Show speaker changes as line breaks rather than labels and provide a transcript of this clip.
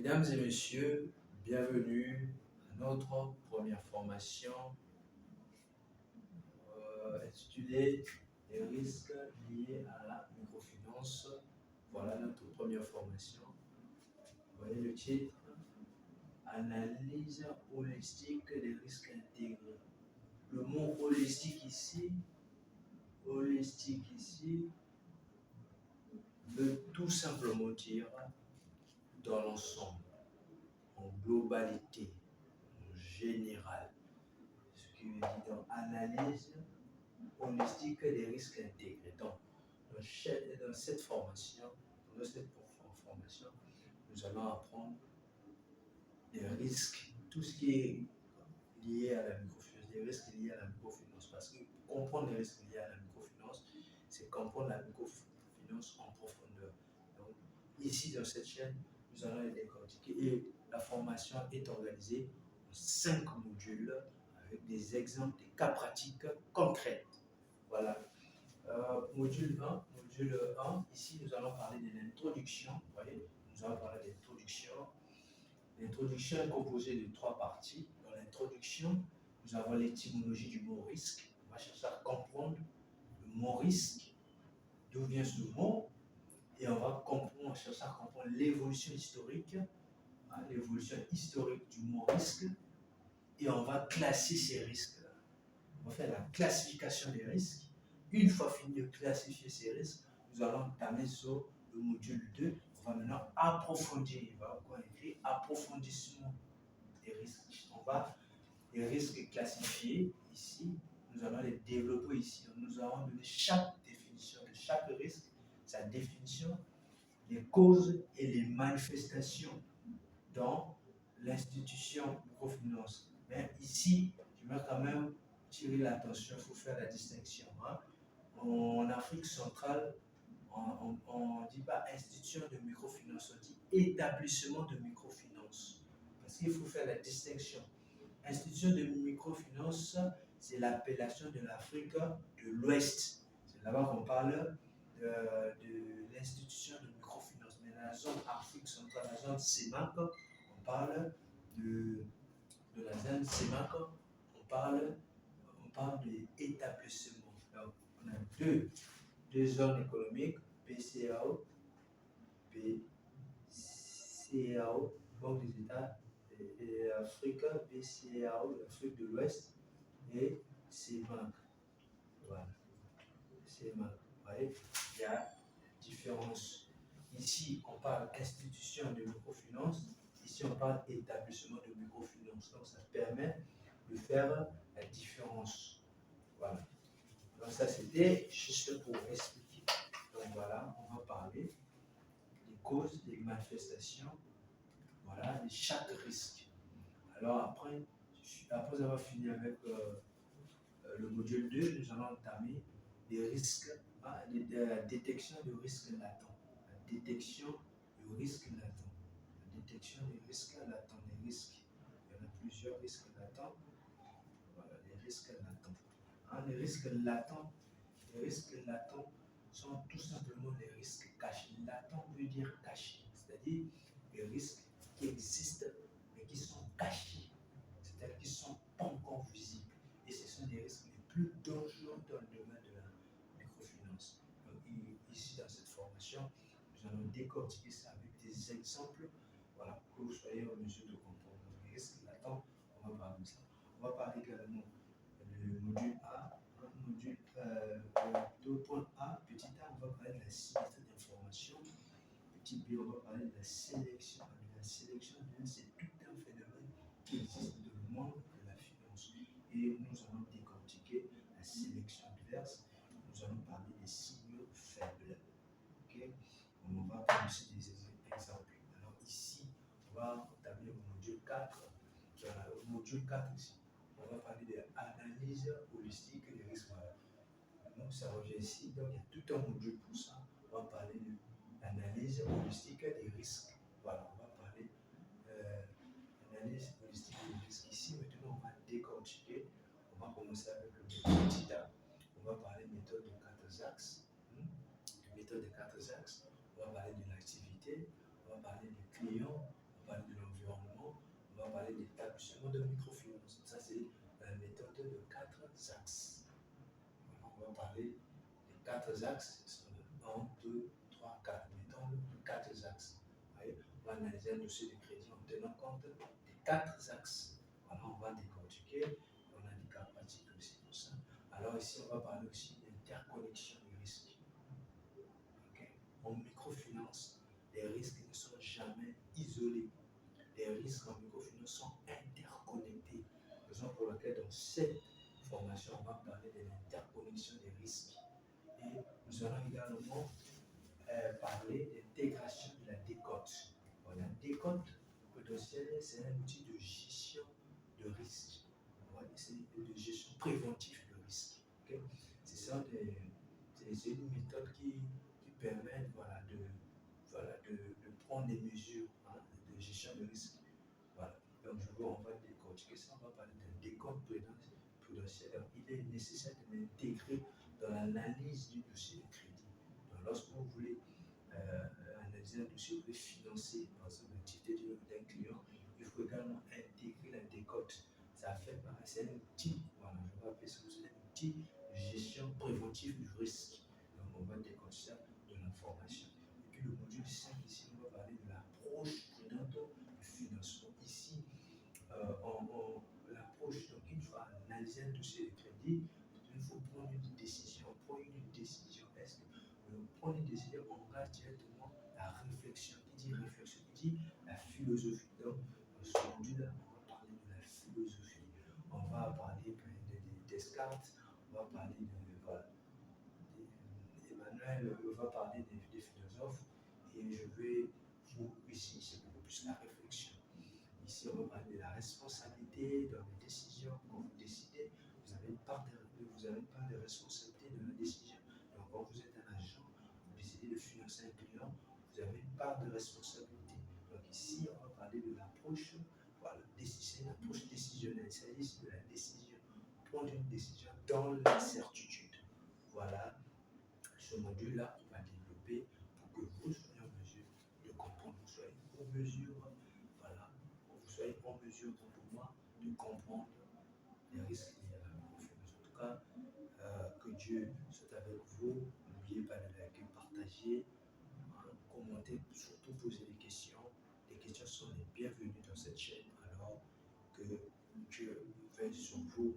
Mesdames et messieurs, bienvenue à notre première formation intitulée Les risques liés à la microfinance. Voilà notre première formation. Vous voyez le titre, Analyse holistique des risques intégrés. Le mot holistique ici veut tout simplement dire dans l'ensemble, en globalité, en général. Ce qui veut dire dans analyse holistique des risques intégrés. Donc, dans cette formation, nous allons apprendre les risques, tout ce qui est lié à la microfinance, les risques liés à la microfinance. Parce que comprendre les risques liés à la microfinance, c'est comprendre la microfinance en profondeur. Donc, ici, dans cette chaîne, nous allons les décortiquer et la formation est organisée en 5 modules avec des exemples, des cas pratiques concrets. Voilà. Module 1, ici nous allons parler de l'introduction. Vous voyez, nous allons parler d'introduction. L'introduction est composée de 3 parties. Dans l'introduction, nous avons l'étymologie du mot risque. On va chercher à comprendre le mot risque, d'où vient ce mot, et on va chercher à comprendre l'évolution historique, l'évolution historique du mot risque, et on va classer ces risques-là. On va faire la classification des risques. Une fois fini de classifier ces risques, nous allons entamer sur le module 2. On va maintenant approfondir. Il va encore écrire approfondissement des risques. On va les risques classifiés ici. Nous allons les développer ici. Nous allons donner chaque définition de chaque risque, sa définition, les causes et les manifestations dans l'institution microfinance. Mais ici, je vais quand même tirer l'attention, il faut faire la distinction. En Afrique centrale, on ne dit pas institution de microfinance, on dit établissement de microfinance. Parce qu'il faut faire la distinction. Institution de microfinance, c'est l'appellation de l'Afrique de l'Ouest. C'est là-bas qu'on parle de l'institution de microfinance. Mais dans la zone Afrique centrale, la zone CEMAC, on parle de la zone CEMAC, on parle d'établissement. Donc, on a deux zones économiques, PCAO, Banque des États et Afrique, PCAO, l'Afrique de l'Ouest, et CEMAC. Voilà, CEMAC. Vous voyez, il y a une différence. Ici, on parle institution de microfinance, ici, on parle établissement de microfinance. Donc, ça permet de faire la différence. Voilà. Donc ça, c'était juste pour expliquer. Donc voilà, on va parler des causes, des manifestations, voilà, de chaque risque. Alors après avoir fini avec le module 2, nous allons entamer des risques, la détection de risques latents. La détection de risques latents. La détection des risques latents. Les risques. Il y en a plusieurs risques latents. Voilà, les risques latents. Les risques latents sont tout simplement des risques cachés. Latent veut dire caché, c'est-à-dire des risques qui existent mais qui sont cachés, c'est-à-dire qui ne sont pas encore visibles. Et ce sont des risques les plus dangereux dans le domaine de la microfinance. Donc, ici, dans cette formation, nous allons décortiquer ça avec des exemples, voilà, pour que vous soyez en mesure de comprendre. Les risques latents, on va parler de ça. On va parler également du module A. Module 2.A, petit a, on va parler de la symétrie d'information. Petit b, on va parler de la sélection. La sélection, c'est tout un phénomène qui existe dans le monde de la finance. Et nous allons décortiquer la sélection diverse. Nous allons parler des signaux faibles. Okay? On va prendre aussi des exemples. Alors ici, on va entamer au module 4. Au module 4 ici, on va parler de l'analyse holistique des risques. Donc ça revient ici, donc il y a tout un module pour ça. On va parler de l'analyse holistique des risques. Voilà, on va parler de l'analyse holistique des risques. Ici, maintenant, on va décortiquer. On va commencer avec le petit a. On va parler de méthode de 4 axes. Méthode de 4 axes. On va parler de l'activité. On va parler du client. On va parler parler d'établissement de microfinance. Ça, c'est la méthode de 4 axes. Voilà, on va parler des 4 axes. 1, 2, 3, 4. Mettons les 4 axes. Vous voyez, on va analyser un dossier de crédit en tenant compte des 4 axes. Voilà, on va décortiquer. On a des cas pratiques aussi pour ça. Alors ici, on va parler aussi d'interconnexion des risques. Okay? En microfinance, les risques ne sont jamais isolés. Les risques en microfinance sont interconnectés. Raison pour laquelle dans cette formation, on va parler de l'interconnexion des risques. Et nous allons également parler d'intégration de la décote. La décote potentielle, c'est un outil de gestion de risque. C'est de gestion préventive de risque. Okay? C'est une méthode qui permet de prendre des mesures de gestion de risque. Voilà. Donc, on va décortiquer ça, on va parler d'un décompte prudentiel. Donc, il est nécessaire de l'intégrer dans l'analyse du dossier de crédit. Donc, lorsque vous voulez analyser un dossier, vous voulez financer par exemple l'activité d'un client, il faut également intégrer la décote. Ça fait c'est un outil, voilà, je vais appeler ça un outil de gestion préventive du risque. Donc, on va décoder ça de l'information. Et puis, le module 5, ici, on va parler de l'approche prudente du financement. Ici, l'approche, donc une fois analysé un dossier de crédit, il faut prendre une décision. Prendre une décision, est-ce que prendre une décision engage directement la réflexion? Qui dit réflexion, qui dit la philosophie. Donc, dans ce module-là, on va parler de la philosophie. On va parler de Descartes, on va parler Emmanuel va parler des philosophes, et je vais vous, ici, c'est beaucoup plus la réflexion. Ici, on va parler de la responsabilité dans les décisions. Quand vous décidez, vous avez une part de responsabilité dans la décision. Donc, quand vous êtes un agent, vous décidez de financer un client, vous avez une part de responsabilité. Donc, ici, on va parler de l'approche, voilà, c'est une approche décisionnelle. Il s'agit de la décision, prendre une décision dans l'incertitude. Voilà ce module-là qu'on va développer pour que vous soyez en mesure de comprendre, vous soyez en mesure, voilà, vous soyez en mesure pour moi de comprendre les risques liés à la microfinance. En tout cas, que Dieu soit avec vous. N'oubliez pas de liker, partager, commenter, surtout poser des questions. Les questions sont les bienvenues dans cette chaîne. Alors que Dieu veille sur vous